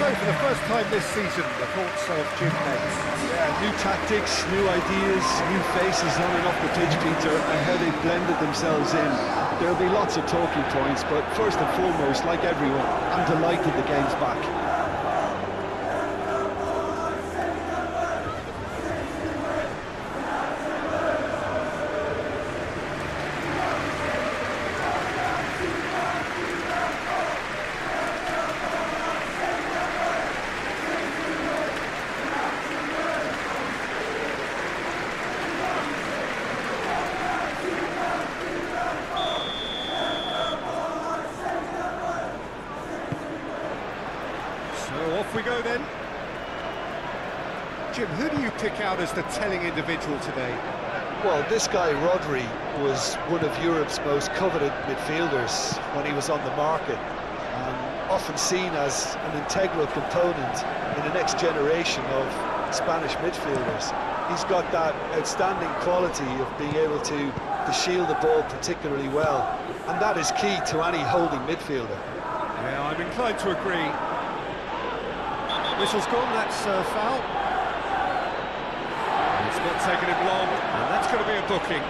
So, for the first time this season, the thoughts of Jim Nate. Yeah, new tactics, new ideas, new faces on and off the pitch, Peter, and how they blended themselves in. There'll be lots of talking points, but first and foremost, like everyone, I'm delighted the game's back. So off we go then. Jim, who do you pick out as the telling individual today? Well, this guy, Rodri, was one of Europe's most coveted midfielders when he was on the market, and often seen as an integral component in the next generation of Spanish midfielders. He's got that outstanding quality of being able to shield the ball particularly well, and that is key to any holding midfielder. Yeah, I'm inclined to agree. Whistle's gone, that's foul. It's not taken him long, and that's going to be a booking.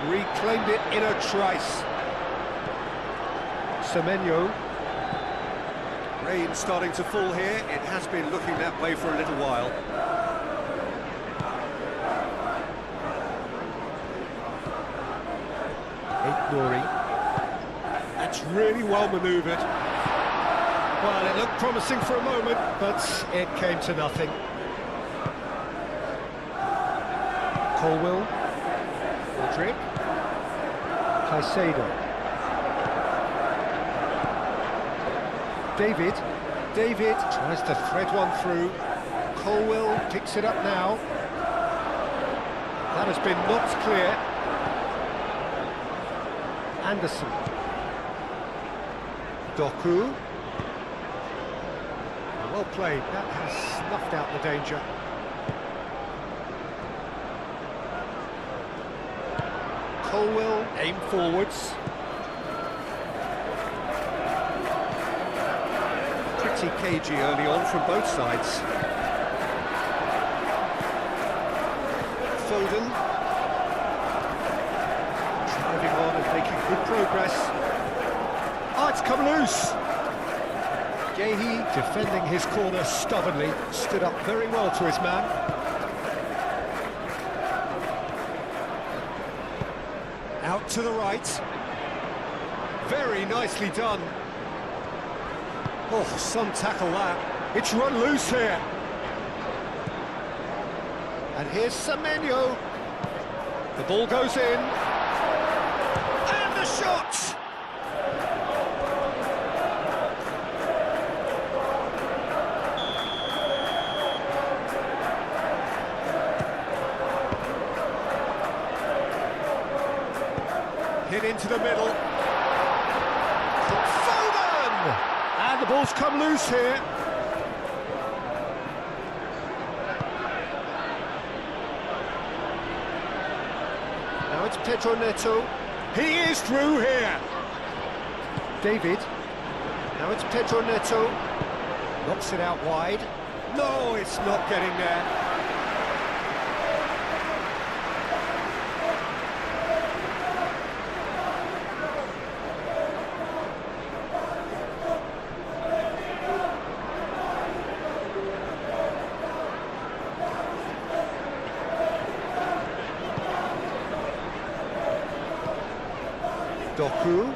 Reclaimed it in a trice. Semenyo. Rain starting to fall here. It has been looking that way for a little while. Nori. That's really well manoeuvred. Well, it looked promising for a moment, but it came to nothing. Colwell. Rodrick. Caicedo. David tries to thread one through. Colwell picks it up now. That has been knocked clear. Anderson. Doku. Well played, that has snuffed out the danger. Colwell, aim forwards. Pretty cagey early on from both sides. Foden. Driving on and making good progress. Oh, it's come loose! Gehi, defending his corner stubbornly, stood up very well to his man. Out to the right. Very nicely done. Oh, some tackle that. It's run loose here. And here's Semenyo. The ball goes in. And the shot! Hit into the middle. Foden! And the ball's come loose here. Now it's Pedro Neto. He is through here. David. Now it's Pedro Neto. Knocks it out wide. No, it's not getting there. Doku.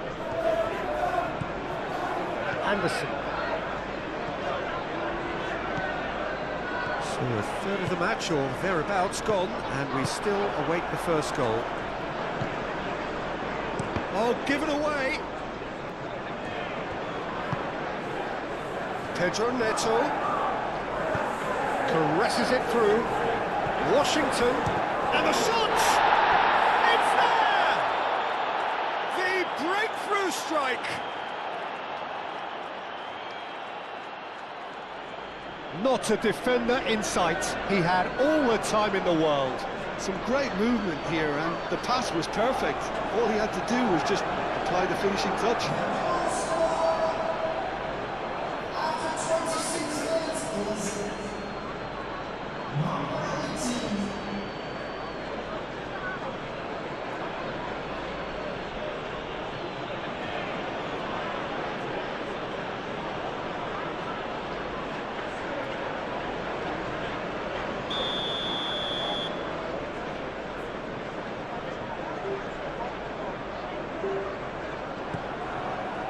Anderson. So a third of the match, or thereabouts, gone, and we still await the first goal. Oh, given away! Pedro Neto caresses it through. Washington, and the shot! It's there! The breakthrough strike! Not a defender in sight. He had all the time in the world. Some great movement here, and the pass was perfect. All he had to do was just apply the finishing touch.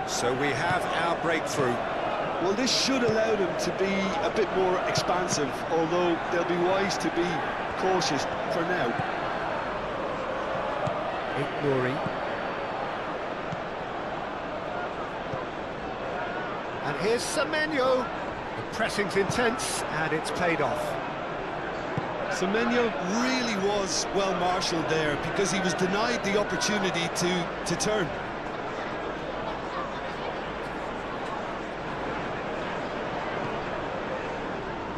So we have our breakthrough. Well, this should allow them to be a bit more expansive, although they'll be wise to be cautious for now. Nuri. And here's Semenyo. The pressing's intense, and it's paid off. Semenyo really was well marshalled there because he was denied the opportunity to turn.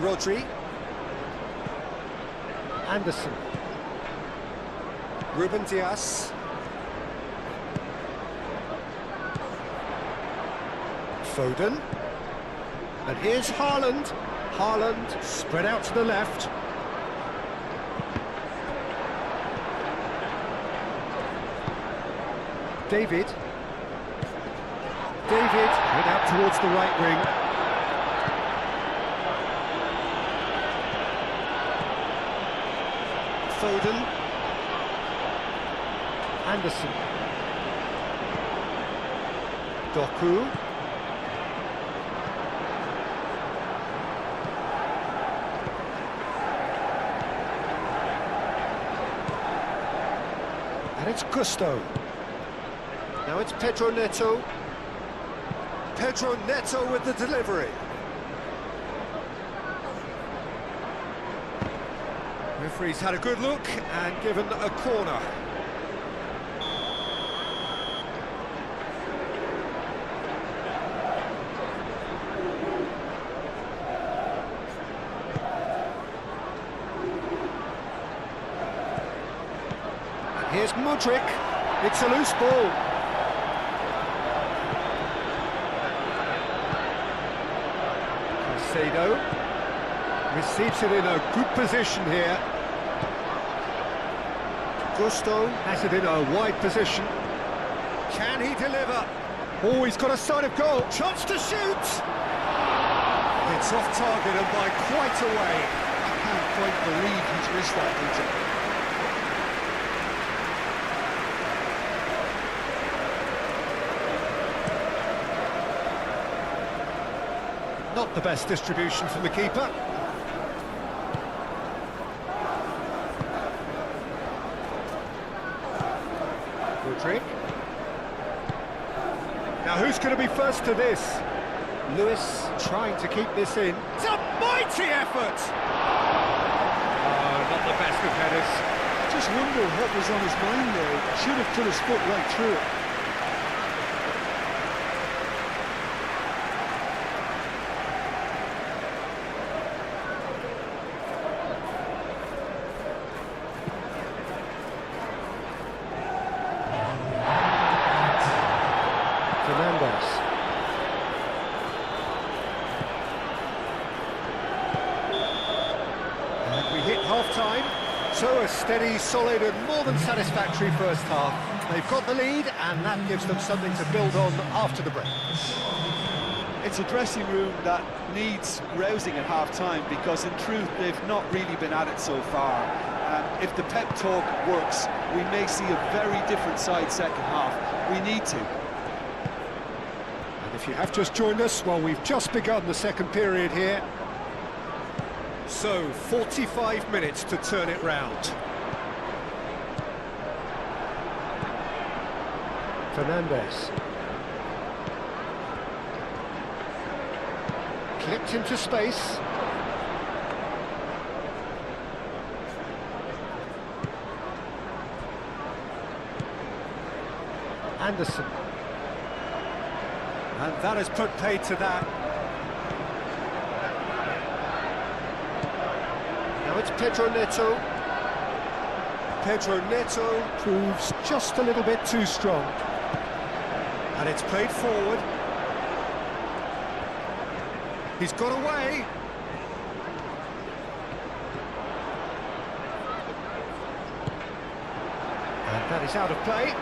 Rodri. Anderson. Ruben Dias. Foden. And here's Haaland. Haaland spread out to the left. David. David went out towards the right wing. Foden. Anderson. Doku. And it's Gusto. Now it's Pedro Neto. Pedro Neto with the delivery. Referee's had a good look and given a corner. And here's Mudryk. It's a loose ball. Caicedo receives it in a good position here. Gusto has it in a wide position. Can he deliver? Oh, he's got a sight of goal. Chance to shoot! It's off target and by quite a way. I can't quite believe he's missed that, Peter. Not the best distribution from the keeper. Mudryk. Now who's going to be first to this? Lewis trying to keep this in. It's a mighty effort! Oh, not the best of headers. I just wonder what was on his mind there. He should have put his foot right through it. We hit half-time, so a steady, solid and more than satisfactory first half. They've got the lead and that gives them something to build on after the break. It's a dressing room that needs rousing at half-time because in truth they've not really been at it so far. If the pep talk works, we may see a very different side second half. We need to. And if you have just joined us, well, we've just begun the second period here. So, 45 minutes to turn it round. Fernandes. Clipped into space. Anderson. And that has put paid to that. Now it's Pedro Neto. Pedro Neto proves just a little bit too strong. And it's played forward. He's got away. And that is out of play.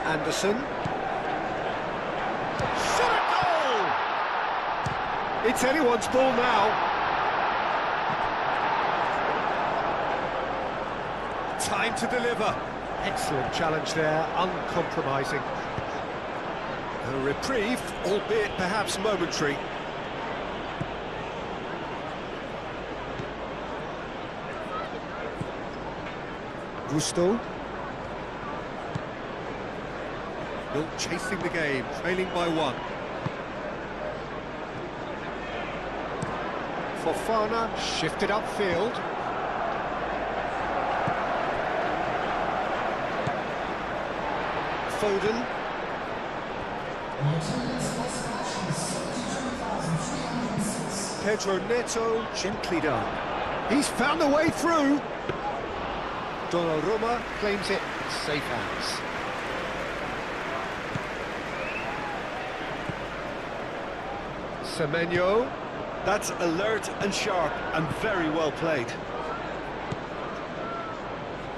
Anderson. Shot a goal! It's anyone's ball now. Time to deliver. Excellent challenge there, uncompromising. A reprieve, albeit perhaps momentary. Gusto. Still chasing the game, trailing by 1. Fofana shifted upfield. Foden. Pedro Neto, gently done. He's found a way through. Donnarumma claims it in safe hands. Semenyo. That's alert and sharp and very well played.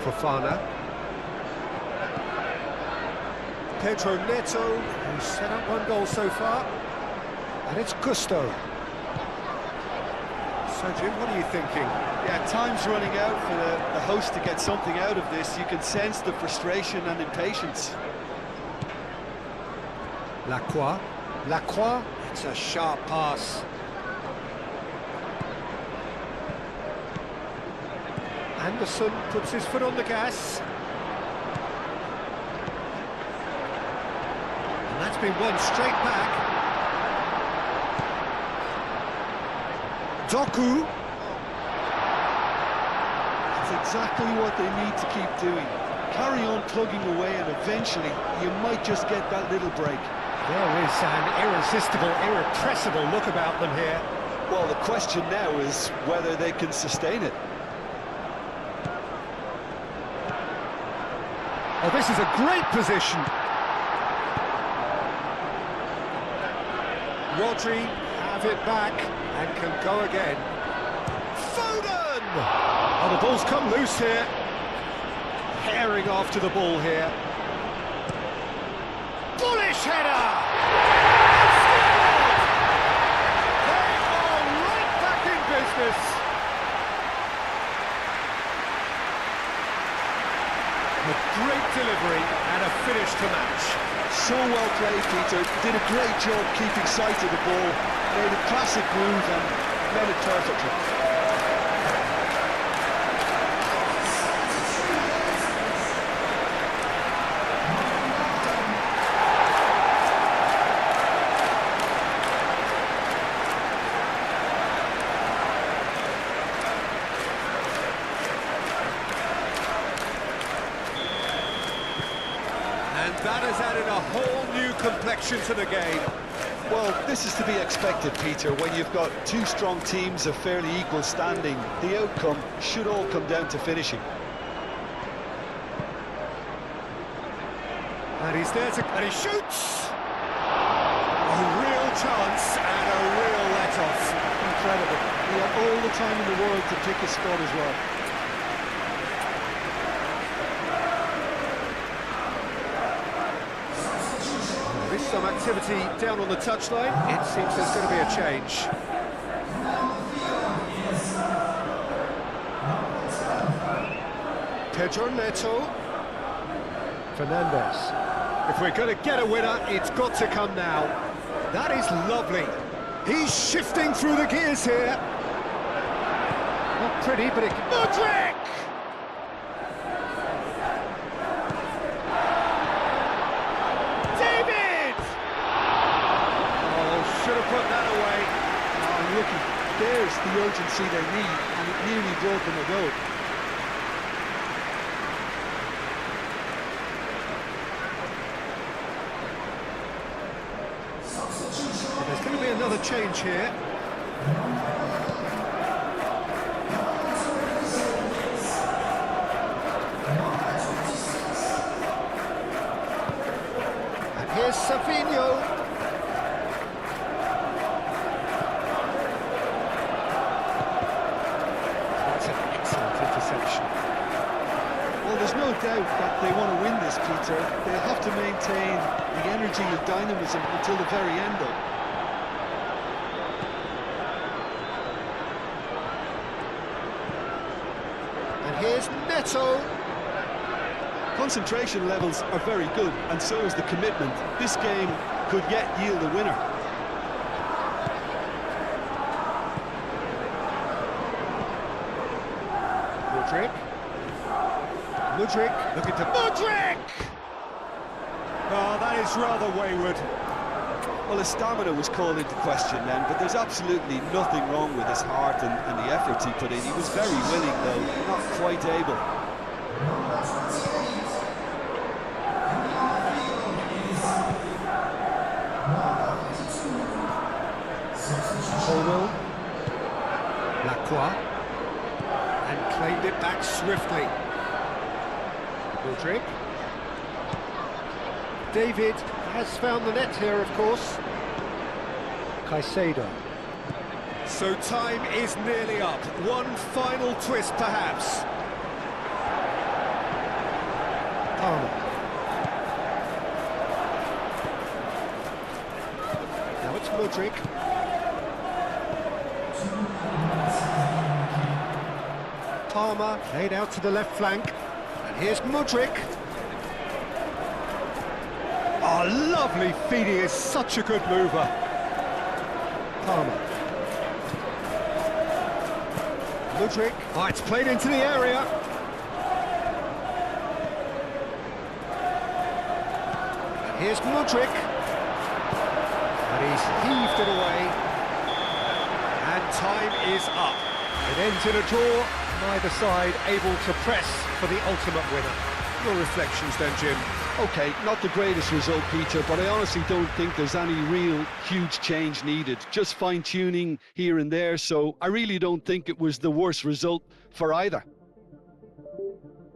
Fofana. Pedro Neto, who's set up 1 goal so far. And it's Gusto. So, Jim, what are you thinking? Yeah, time's running out for the host to get something out of this. You can sense the frustration and impatience. Lacroix. Lacroix. It's a sharp pass. Anderson puts his foot on the gas. And that's been won straight back. Doku. That's exactly what they need to keep doing. Carry on plugging away and eventually you might just get that little break. There is an irresistible, irrepressible look about them here. Well, the question now is whether they can sustain it. Oh, this is a great position. Rodri have it back and can go again. Foden! Oh, the ball's come loose here. Herring after the ball here. Bullish header! They are right back in business. A great delivery and a finish to match. So well played, Peter. Did a great job keeping sight of the ball. Made a classic move and met it perfectly. And that has added a whole new complexion to the game. Well, this is to be expected, Peter. When you've got 2 strong teams of fairly equal standing, the outcome should all come down to finishing. And he's there to... and he shoots! A real chance and a real let-off. Incredible. He had all the time in the world to pick his spot as well. There is some activity down on the touchline. It seems there's going to be a change. Pedro Neto. Fernandez. If we're going to get a winner, it's got to come now. That is lovely. He's shifting through the gears here. Not pretty, but it can... Mudryk! David! Oh, should have put that away. Oh, look, there's the urgency they need, and it nearly brought them a goal. There's going to be another change here. And here's Savinho. That's an excellent interception. Well, there's no doubt that they want to win this, Peter. They'll have to maintain the energy and dynamism until the very end, though. And here's Neto. Concentration levels are very good, and so is the commitment. This game could yet yield a winner. Mudryk, looking to Mudryk! Oh, that is rather wayward. Well, his stamina was called into question then, but there's absolutely nothing wrong with his heart and the efforts he put in. He was very willing, though, not quite able. Colwell, Lacroix, and claimed it back swiftly. Mudryk. David has found the net here, of course. Caicedo. So time is nearly up. One final twist, perhaps. Palmer. Now it's Mudryk. Palmer laid out to the left flank. And here's Mudryk. Oh, lovely feed, he is such a good mover. Palmer. Mudryk. Oh, it's played into the area. And here's Mudryk. And he's heaved it away. And time is up. It ends in a draw, neither side able to press for the ultimate winner. Your reflections then, Jim? OK, not the greatest result, Peter, but I honestly don't think there's any real huge change needed. Just fine-tuning here and there, so I really don't think it was the worst result for either.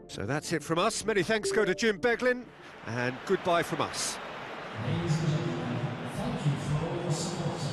So that's it from us. Many thanks go to Jim Beglin, and goodbye from us. Ladies and gentlemen, thank you for all your support today.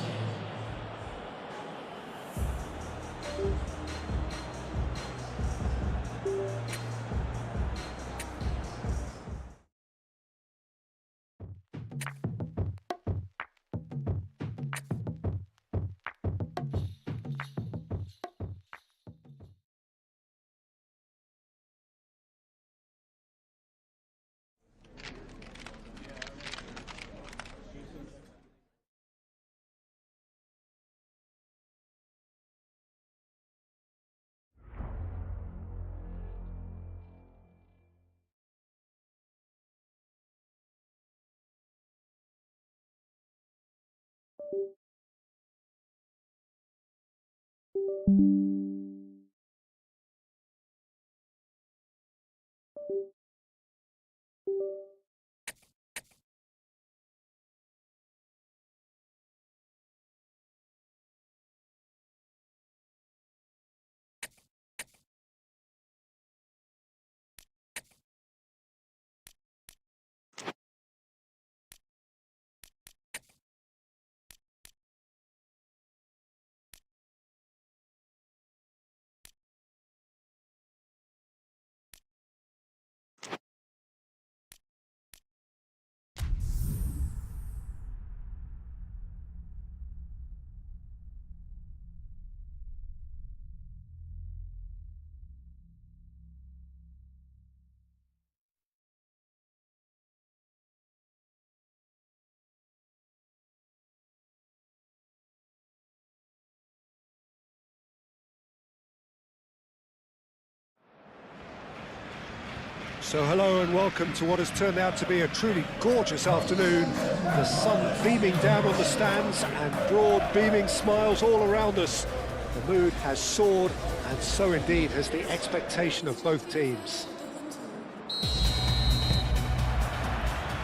So hello and welcome to what has turned out to be a truly gorgeous afternoon. The sun beaming down on the stands and broad beaming smiles all around us. The mood has soared, and so indeed has the expectation of both teams.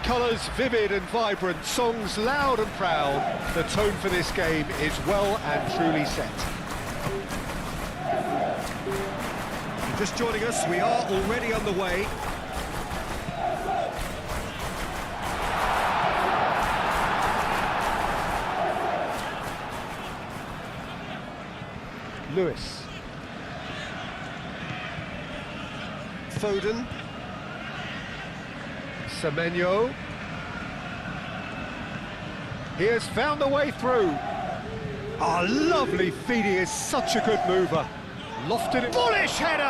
Colours vivid and vibrant, songs loud and proud. The tone for this game is well and truly set. Just joining us, we are already on the way. Lewis. Foden. Semenyo. He has found the way through. Ah, lovely feed, he is such a good mover. Lofted it. Bullish header!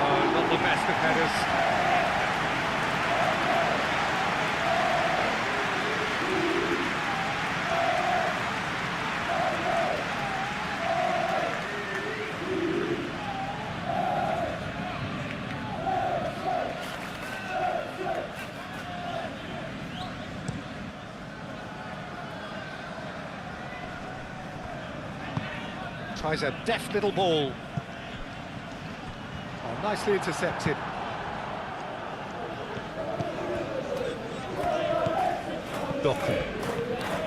Oh, not the best of headers. Tries a deft little ball. Oh, nicely intercepted. Doku.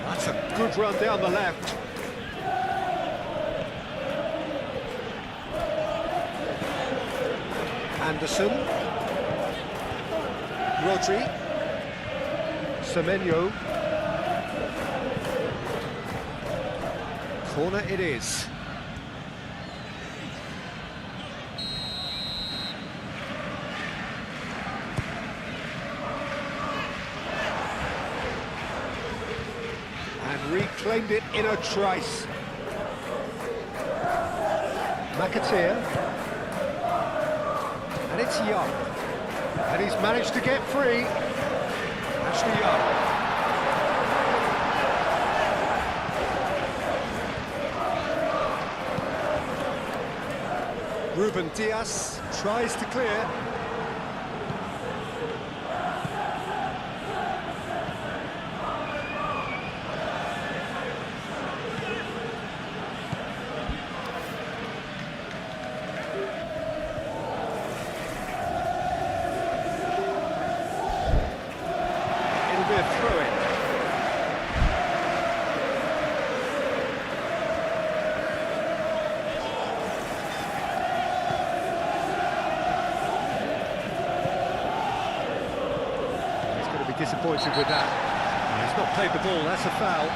That's a good run down the left. Anderson. Rodri. Semenyo. Corner it is. Reclaimed it in a trice. McAteer. And it's Young. And he's managed to get free. Ashley Young. Ruben Diaz tries to clear. Disappointed with that. He's not played the ball, that's a foul.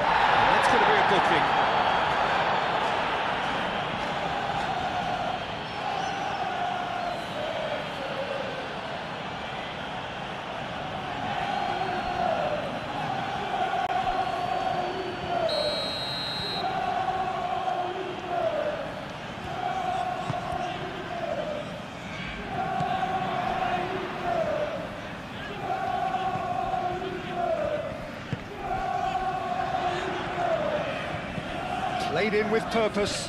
And that's going to be a booking. Played in with purpose.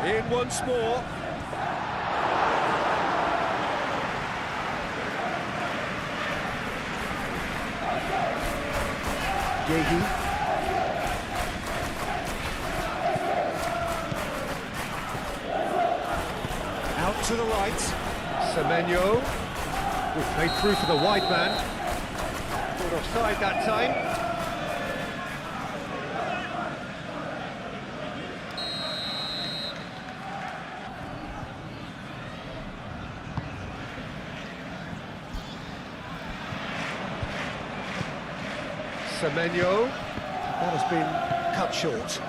In once more. Gagey. Out to the right. Semenyo. Played through for the wide man. Caught offside that time. Semenyo. That has been cut short.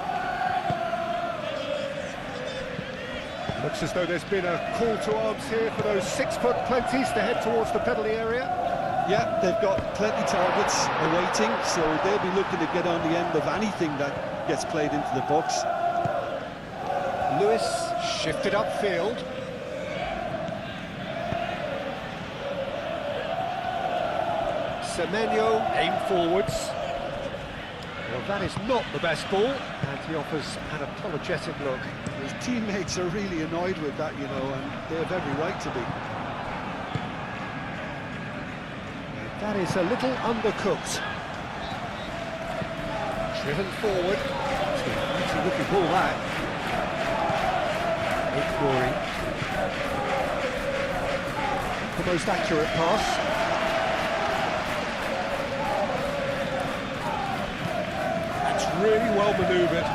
Looks as though there's been a call to arms here for those 6-foot plenties to head towards the penalty area. Yeah, they've got plenty targets awaiting, so they'll be looking to get on the end of anything that gets played into the box. Lewis shifted upfield. Semenyo aimed forwards. Well, that is not the best ball, and he offers an apologetic look. His teammates are really annoyed with that, you know, and they have every right to be. That is a little undercooked. Driven forward. It's a pretty looking ball, that. Ignoring. The most accurate pass. That's really well manoeuvred.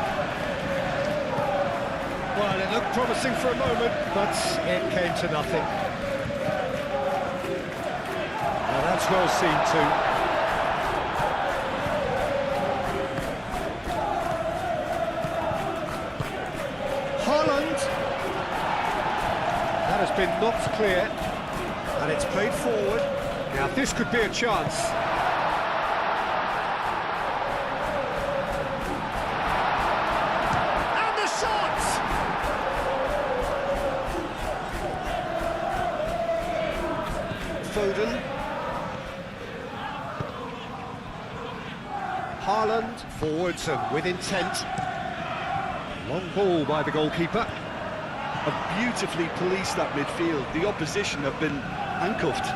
Well, it looked promising for a moment, but it came to nothing. Now that's well seen too. Haaland. That has been knocked clear, and it's played forward. Now this could be a chance. And the shot! Foden. Haaland forwards and with intent. Long ball by the goalkeeper. Have beautifully policed that midfield. The opposition have been handcuffed.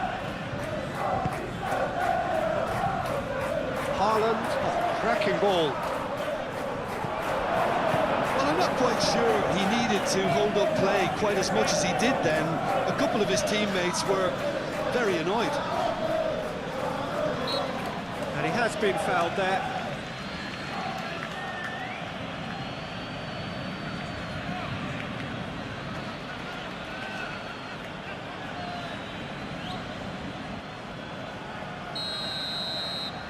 Haaland, oh, cracking ball. Well, I'm not quite sure he needed to hold up play quite as much as he did then. A couple of his teammates were very annoyed. And he has been fouled there.